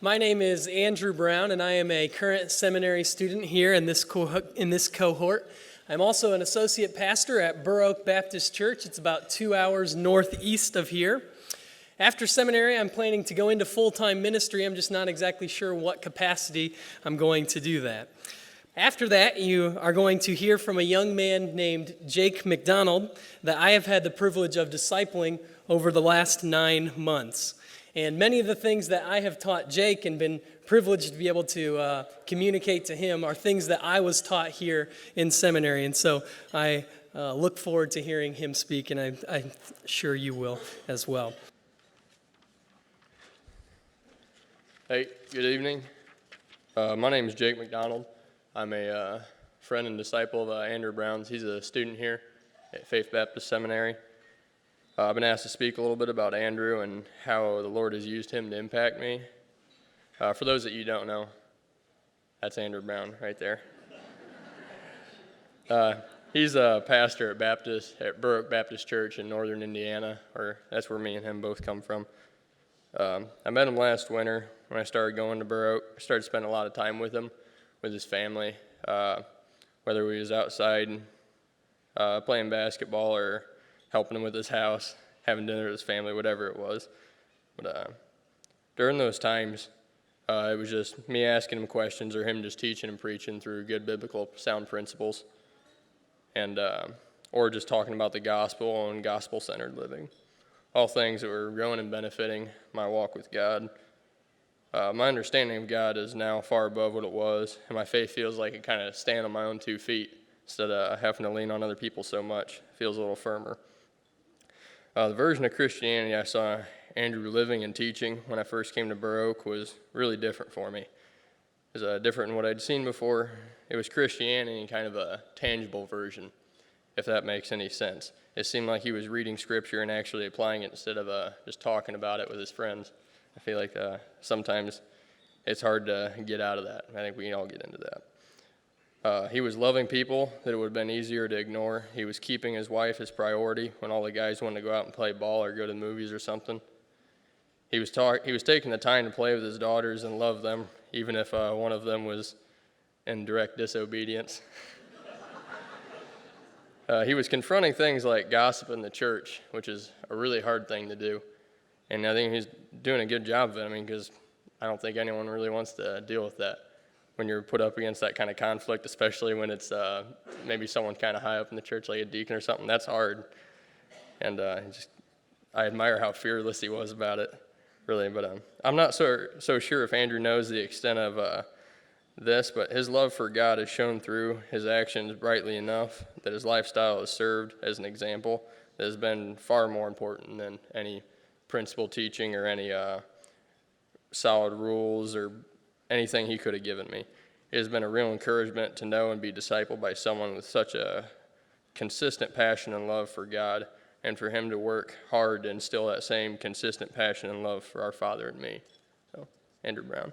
My name is Andrew Brown, and I am a current seminary student here in this cohort. I'm also an associate pastor at Burr Oak Baptist Church. It's about 2 hours northeast of here. After seminary, I'm planning to go into full-time ministry. I'm just not exactly sure what capacity I'm going to do that. After that, you are going to hear from a young man named Jake McDonald that I have had the privilege of discipling over the last 9 months. And many of the things that I have taught Jake and been privileged to be able to communicate to him are things that I was taught here in seminary. And so I look forward to hearing him speak, and I'm sure you will as well. Hey, good evening. My name is Jake McDonald. I'm a friend and disciple of Andrew Brown's. He's a student here at Faith Baptist Seminary. I've been asked to speak a little bit about Andrew and how the Lord has used him to impact me. For those that you don't know, that's Andrew Brown right there. He's a pastor at Burr Oak Baptist Church in northern Indiana, or that's where me and him both come from. I met him last winter when I started going to Burr Oak. I started spending a lot of time with him, with his family, whether we was outside playing basketball or helping him with his house, having dinner with his family, whatever it was. But during those times, it was just me asking him questions or him just teaching and preaching through good biblical sound principles, and or just talking about the gospel and gospel-centered living. All things that were growing and benefiting my walk with God. My understanding of God is now far above what it was, and my faith feels like it kind of stand on my own 2 feet instead of having to lean on other people so much. It feels a little firmer. The version of Christianity I saw Andrew living and teaching when I first came to Burr Oak was really different for me. It was different than what I'd seen before. It was Christianity in kind of a tangible version, if that makes any sense. It seemed like he was reading scripture and actually applying it instead of just talking about it with his friends. I feel like sometimes it's hard to get out of that. I think we can all get into that. He was loving people that it would have been easier to ignore. He was keeping his wife his priority when all the guys wanted to go out and play ball or go to the movies or something. He was taking the time to play with his daughters and love them, even if one of them was in direct disobedience. He was confronting things like gossip in the church, which is a really hard thing to do. And I think he's doing a good job of it, because I don't think anyone really wants to deal with that when you're put up against that kind of conflict, especially when it's maybe someone kind of high up in the church, like a deacon or something. That's hard. And I admire how fearless he was about it, really. But I'm not so sure if Andrew knows the extent of this, but his love for God is shown through his actions brightly enough that his lifestyle has served as an example that has been far more important than any principle teaching or any solid rules or anything he could have given me. It has been a real encouragement to know and be discipled by someone with such a consistent passion and love for God, and for him to work hard to instill that same consistent passion and love for our Father and me. So, Andrew Brown.